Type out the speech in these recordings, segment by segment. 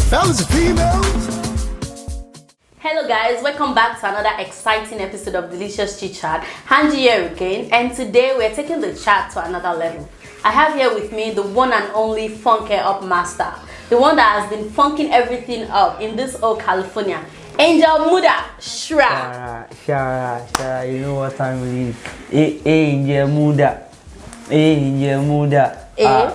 Fellas and females. Hello guys, welcome back to another exciting episode of Delicious Chit Chat. Anjy here again, and today we're taking the chat to another level. I have here with me the one and only funk up master, the one that has been funking everything up in this old California. Mudah, Shra, you know what time it is? Mudah.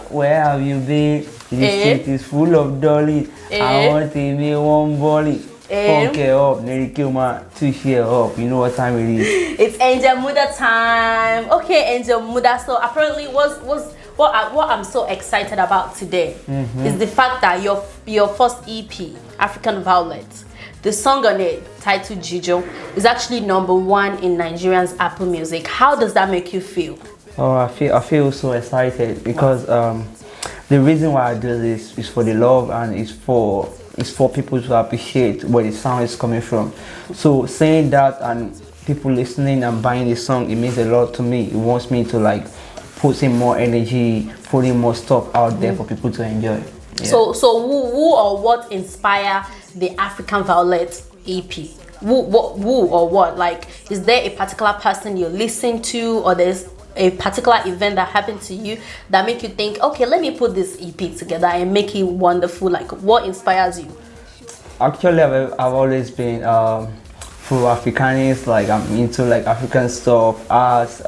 Where have you been? This street is full of dollies. I want to be one volley. Funk up, Nerikuma, to share up. You know what time it is? It's Mudah time. Okay, Mudah. So apparently, what I'm so excited about today is the fact that your first EP, African Violet, the song on it, titled Jijo, is actually #1 in Nigerians' Apple Music. How does that make you feel? Oh, I feel so excited because the reason why I do this is for the love, and it's for people to appreciate where the sound is coming from. So saying that and people listening and buying the song, it means a lot to me. It wants me to like put in more energy, putting more stuff out there for people to enjoy. Yeah. So who or what inspire the African Violet EP? Who or what? Like, is there a particular person you listen to, or there's a particular event that happened to you that make you think, okay, let me put this EP together and make it wonderful? Like, what inspires you? Actually, I've always been Afro-Africanist. Like, I'm into like African stuff, arts,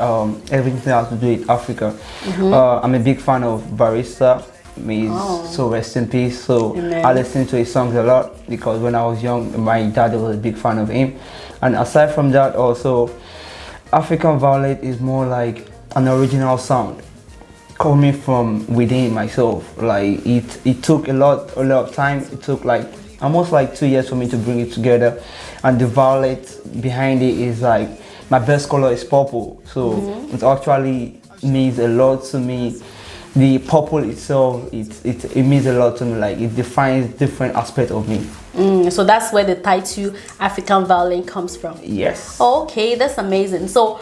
everything that has to do with Africa. I'm a big fan of Barista. So rest in peace. So I listen to his songs a lot because when I was young, my dad was a big fan of him. And aside from that, also African Violet is more like an original sound coming from within myself. Like it took a lot of time. It took like almost like 2 years for me to bring it together. And the violet behind it is like my best color is purple. So it actually means a lot to me. The purple itself, it means a lot to me. Like, it defines different aspects of me. So that's where the title African Violet comes from. Yes. Okay, that's amazing. So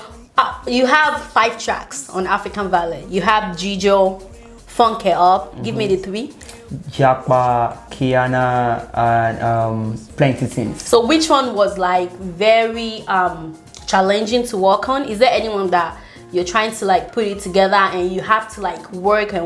you have 5 tracks on African Violet. You have Jijo, Funk It Up. Give me the 3. Jakba, Kiana, and Plenty Things. So which one was like very challenging to work on? Is there anyone that you're trying to like put it together and you have to like work, and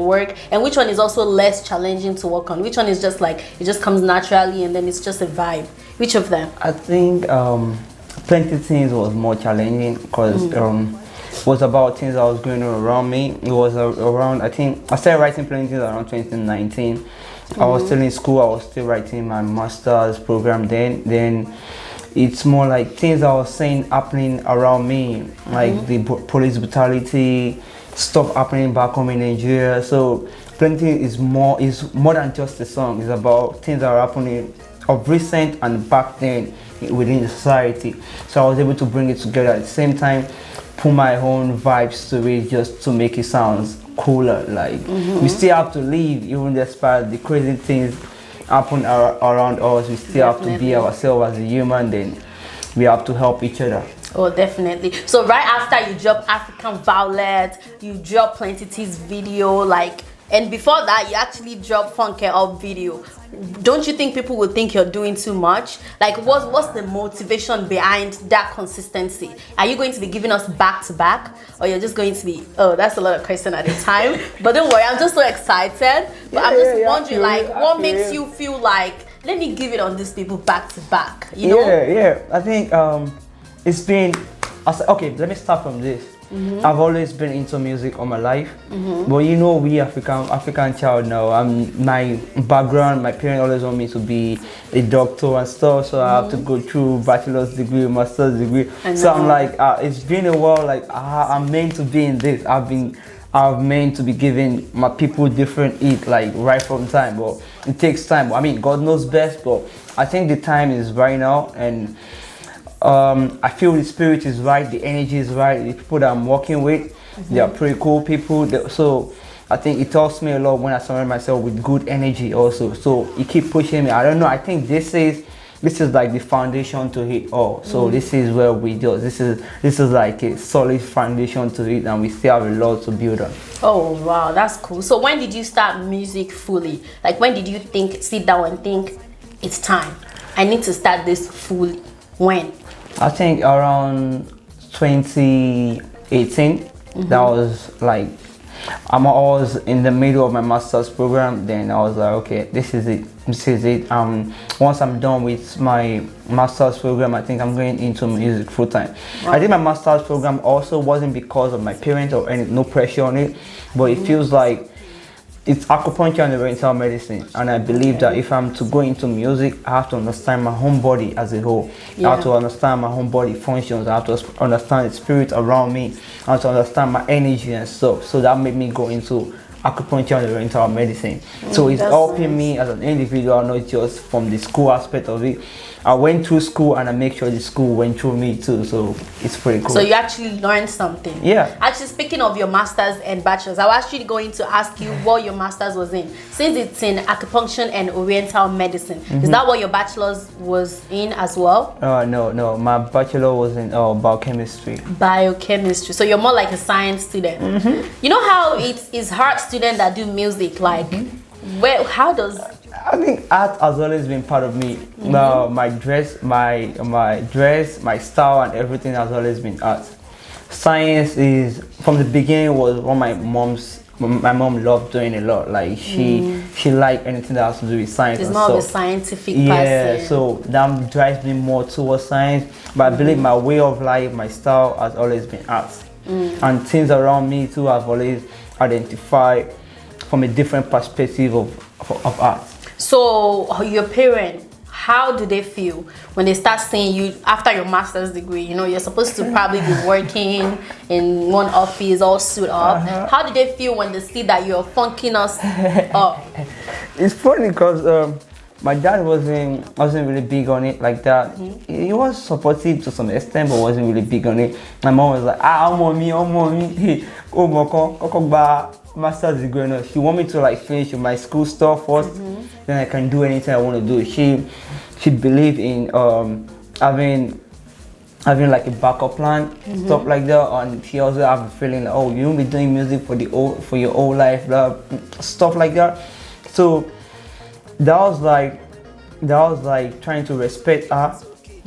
which one is also less challenging to work on? Which one is just like it just comes naturally and then it's just a vibe? Which of them? I think Plenty Things was more challenging because it was about things that was going on around me. It was around, I think I started writing Plenty Things around 2019. I was still in school. I was still writing my master's program then. It's more like things I was saying happening around me, like the police brutality, stuff happening back home in Nigeria. So Plenty is more than just a song. It's about things that are happening of recent and back then within the society. So I was able to bring it together at the same time, put my own vibes to it just to make it sound cooler. Like we still have to live even despite the crazy things happen around us. We still have to be ourselves as a human. Then we have to help each other. Oh, definitely. So right after you drop African Violet, you drop Plenty Things video, like, and before that you actually drop Funk It Up video. Don't you think people would think you're doing too much? Like, what's the motivation behind that consistency? Are you going to be giving us back to back, or you're just going to be, oh, that's a lot of question at a time. But don't worry, I'm just so excited. But I'm just wondering, like, what makes you feel like, let me give it on these people back to back, you know? Yeah. I think it's been, okay, let me start from this. I've always been into music all my life, but you know, we African child now. My background, my parents always want me to be a doctor and stuff, so I have to go through bachelor's degree, master's degree. So I'm like, it's been a while. Like, I'm meant to be in this. I've meant to be giving my people different like right from time, but it takes time. I mean, God knows best, but I think the time is right now, and I feel the spirit is right, the energy is right, the people that I'm working with, they are pretty cool people. So I think it helps me a lot when I surround myself with good energy also. So it keep pushing me. I don't know, I think this is like the foundation to it all. So this is where we do. This is like a solid foundation to it, and we still have a lot to build on. Oh wow, that's cool. So when did you start music fully? Like, when did you sit down and think, it's time, I need to start this fully? When? I think around 2018. That was like I was in the middle of my master's program. Then I was like, okay, this is it. This is it. Once I'm done with my master's program, I think I'm going into music full time. Wow. I think my master's program also wasn't because of my parents or any no pressure on it, but it feels like it's acupuncture and oriental medicine, and I believe that if I'm to go into music, I have to understand my own body as a whole. I have to understand my own body functions. I have to understand the spirit around me. I have to understand my energy and stuff. So that made me go into acupuncture and oriental medicine. So it's helping me as an individual, not just from the school aspect of it. I went through school and I make sure the school went through me too, so it's pretty cool. So you actually learned something. Yeah. Actually, speaking of your masters and bachelors, I was actually going to ask you what your masters was in. Since it's in acupuncture and oriental medicine, is that what your bachelors was in as well? No. My bachelor was in biochemistry. Biochemistry. So you're more like a science student. You know how it's hard students that do music, like how does... I think art has always been part of me. My dress, my style, and everything has always been art. Science is from the beginning was what my mom loved doing a lot. Like she liked anything that has to do with science. It's more of a scientific person. Yeah, so that drives me more towards science. But I believe my way of life, my style has always been art. And things around me too have always identified from a different perspective of art. So your parents, how do they feel when they start seeing you after your master's degree? You know, you're supposed to probably be working in one office all suit up. How do they feel when they see that you're funking us up? It's funny because my dad wasn't really big on it like that. He was supportive to some extent, but wasn't really big on it. My mom was like, I'm on me. Hey, master's degree. No, she want me to like finish my school stuff first, then I can do anything I want to do. She believed in having like a backup plan, stuff like that, and she also have a feeling like, oh, you won't be doing music for your whole life, blah, stuff like that. So that was like trying to respect her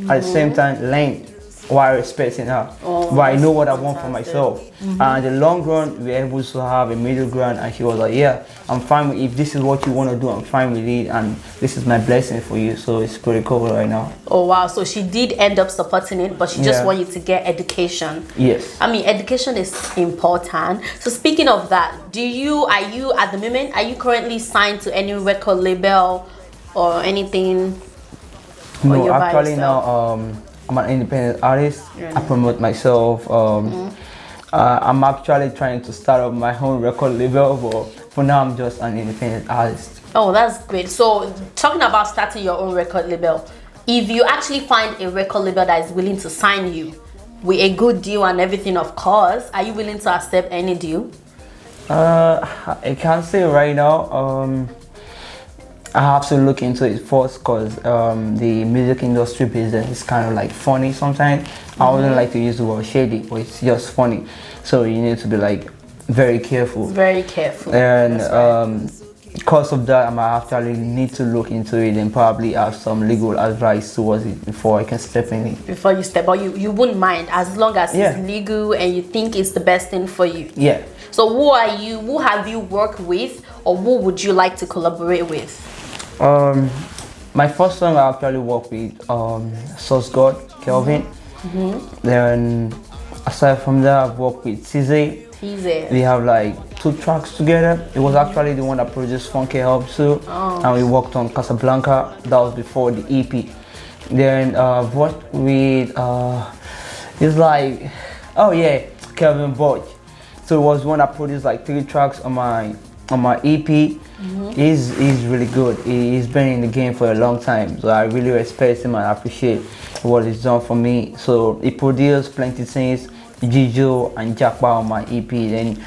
at the same time learn while respecting her. But I know what I want for myself. And in the long run, we were able to have a middle ground, and she was like, yeah, I'm fine with if this is what you want to do, I'm fine with it, and this is my blessing for you. So it's pretty cool right now. Oh wow, so she did end up supporting it, but she just wanted you to get education. Yes. I mean, education is important. So speaking of that, are you at the moment, are you currently signed to any record label or anything? No, actually now I'm an independent artist. I promote myself. I'm actually trying to start up my own record label, but for now I'm just an independent artist. Oh, that's great. So talking about starting your own record label, if you actually find a record label that is willing to sign you with a good deal and everything, of course, are you willing to accept any deal? I can't say right now. I have to look into it first because the music industry business is kind of like funny sometimes. I wouldn't like to use the word shady, but it's just funny. So you need to be like very careful. Very careful. And because of that, I might actually need to look into it and probably have some legal advice towards it before I can step in it. Before you step, but you wouldn't mind as long as it's legal and you think it's the best thing for you. Yeah. So who have you worked with, or who would you like to collaborate with? My first song I actually worked with Source God, Kelvin. Then aside from that, I've worked with Chit. We have like 2 tracks together. It was actually the one that produced Funky Hub too, and we worked on Casablanca. That was before the EP. Then I've worked with it's like Kelvin Borch. So it was one that produced like 3 tracks on my EP. He's really good. He's been in the game for a long time, so I really respect him and appreciate what he's done for me. So he produced plenty things, Jijo and Jackpa on my EP, and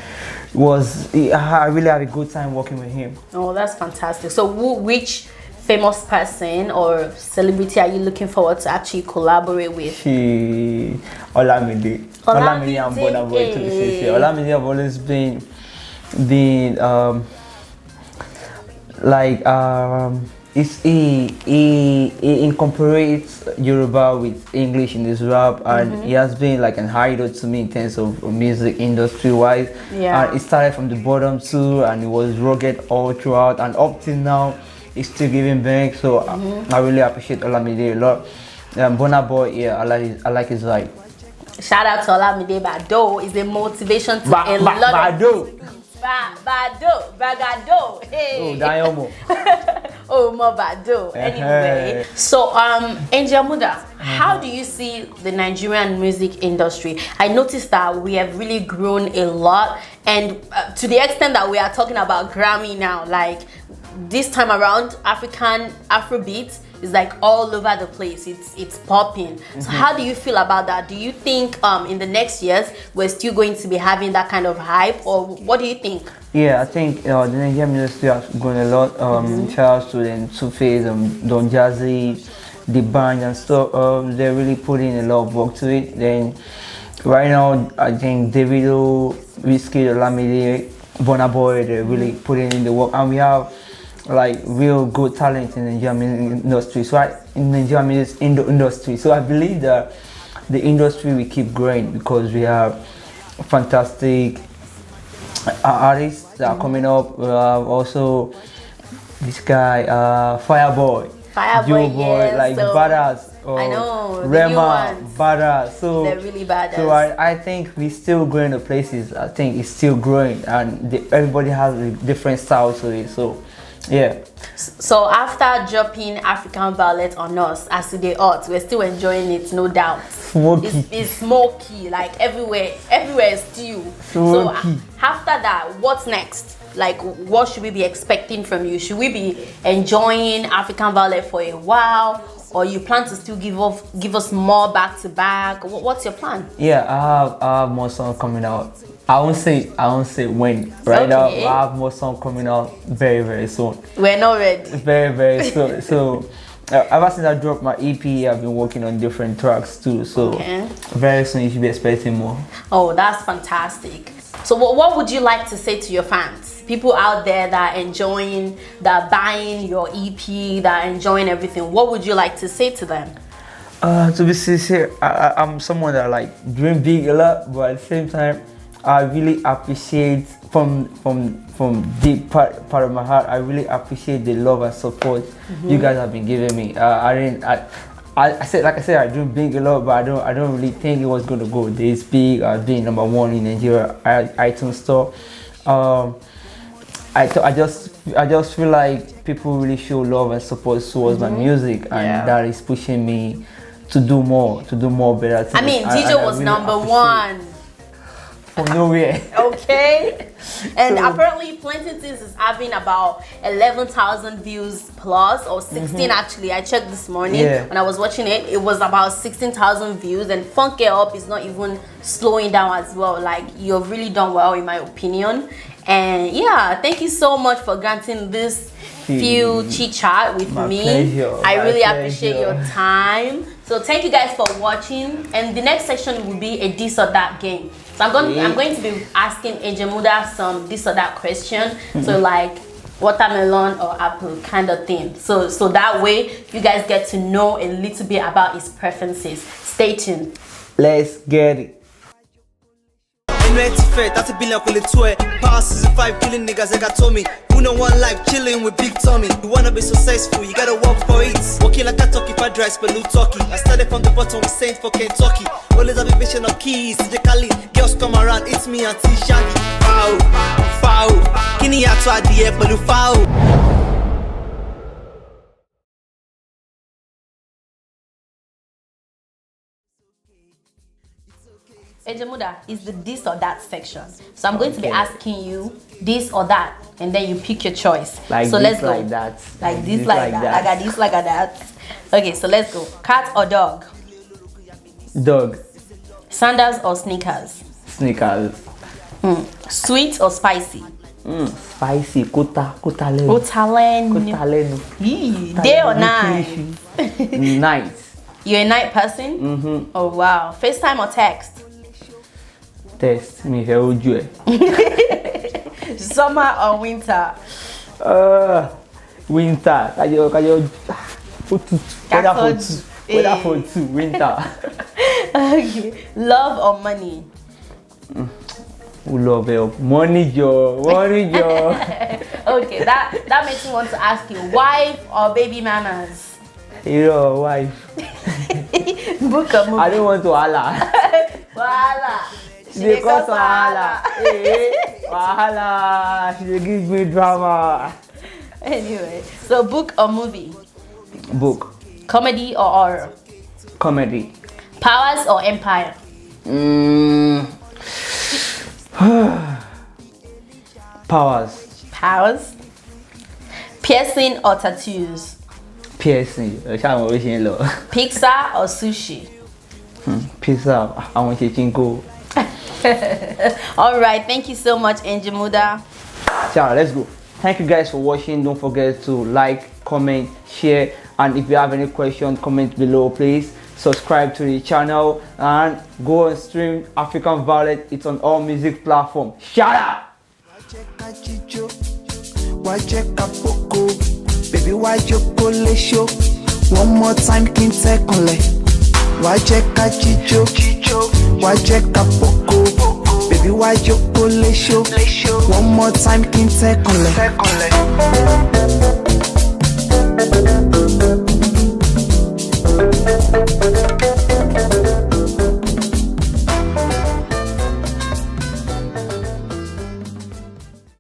I really had a good time working with him. Oh, that's fantastic. So which famous person or celebrity are you looking forward to actually collaborate with? Olamide and Burna Boy to be sincere. Olamide have always been he incorporates Yoruba with English in his rap, and he has been like an idol to me in terms of music industry wise. Yeah. And it started from the bottom too, and it was rugged all throughout, and up till now, he's still giving back. So I really appreciate Olamide a lot. Burna Boy, yeah, I like his vibe. Shout out to Olamide Bado. It's a motivation to a lot of Bado, Bagado. Hey. Oh, Dayomo. Oh, more Bado. Anyway, so Anjy Mudah, how do you see the Nigerian music industry? I noticed that we have really grown a lot, and to the extent that we are talking about Grammy now. Like this time around, Afrobeat is like all over the place. It's popping. So how do you feel about that? Do you think in the next years we're still going to be having that kind of hype, or what do you think? Yeah, I think the Nigerian industry has grown a lot. Shout out to them, Two-Face, Don Jazzy, the band and stuff. They're really putting a lot of work to it. Then right now, I think Davido, Whiskey, Olamide, Burna Boy, they're really putting in the work, and we have like real good talent in the Nigerian industry. So in the Nigerian industry, so I believe that the industry will keep growing because we have fantastic artists that are coming up. We have also this guy, Fireboy, Yes, like so Badass. I know, Rema, Badass. So they're really badass. So I think we still growing the places. I think it's still growing, and everybody has a different style to it. So yeah. So after dropping African Violet on us as they ought, we're still enjoying it, no doubt. Smoky. It's smoky, like everywhere is stew. So after that, what's next? Like, what should we be expecting from you? Should we be enjoying African Violet for a while, or you plan to still give us more back to back? What's your plan? Yeah, I have more songs coming out. I won't say when. Right now, I have more songs coming out very, very soon. We're not ready. Very, very soon. So ever since I dropped my EP, I've been working on different tracks too. So very soon you should be expecting more. Oh, that's fantastic. So what would you like to say to your fans? People out there that are enjoying, that are buying your EP, that are enjoying everything. What would you like to say to them? To be sincere, I'm someone that like dream big a lot, but at the same time, I really appreciate from deep part of my heart. I really appreciate the love and support you guys have been giving me. I said I dream big a lot, but I don't really think it was gonna go this big. Being #1 in Nigeria iTunes store. I just feel like people really show love and support towards my music, and that is pushing me to do more better things. I mean, DJ was really #1. From nowhere. Okay. And so, apparently Plenty Things is having about 11,000 views plus, or 16 actually. I checked this morning when I was watching it. It was about 16,000 views, and Funk It Up is not even slowing down as well. Like, you've really done well in my opinion. And yeah, thank you so much for granting this few chit chat with me. Pleasure. I really appreciate your time. So thank you guys for watching, and the next section will be a this or that game. So I'm going to be asking Anjy Mudah some this or that question. So like watermelon or apple kind of thing. So that way you guys get to know a little bit about his preferences. Stay tuned. Let's get it. That's a billion call it toy. Past season 5 killing niggas, I got told me. Who know one life chilling with Big Tommy. You wanna be successful, you gotta work for it. Walking like a talkie, fried rice, but no talkie. I started from the bottom with Saint for Kentucky. Always have a vision of keys, the Cali. Girls come around, it's me and T Shaggy. Foul, foul. Kini ya to adie, but no foul. Anjy Mudah is the this or that section. So I'm going to be asking you this or that, and then you pick your choice. Like so this, let's go. like that. Like this, like that. I got this, like that. Okay, so let's go. Cat or dog? Dog. Sandals or sneakers? Sneakers. Sweet or spicy? Spicy. Kutalenu. Day or night? Night. You're a night person? Oh wow. FaceTime or text? Text me here. Summer or winter? winter. Kayo weather for two, winter. Okay. Love or money? Who love help? Money, Joe. Okay, that makes me want to ask you, wife or baby mamas? Wife. Book or movie? I don't want to holla. Wahala. She They dey cause cause wahala. Hey, wahala. She dey give me drama. Anyway, so book or movie? Book. Comedy or horror? Comedy. Powers or empire? Powers. Powers. Piercing or tattoos? Piercing. Pizza or sushi? Pizza. I want to chinko. All right, thank you so much, Anjy Mudah. Ciao, let's go. Thank you guys for watching. Don't forget to like, comment, share, and if you have any questions, comment below. Please subscribe to the channel and go and stream African Violet. It's on all music platforms. Shout out! Baby, why you pull a show? One more time, kin take on le. Why check a chicho? Why check a poco? Baby, why you pull a show? One more time, kin take on le.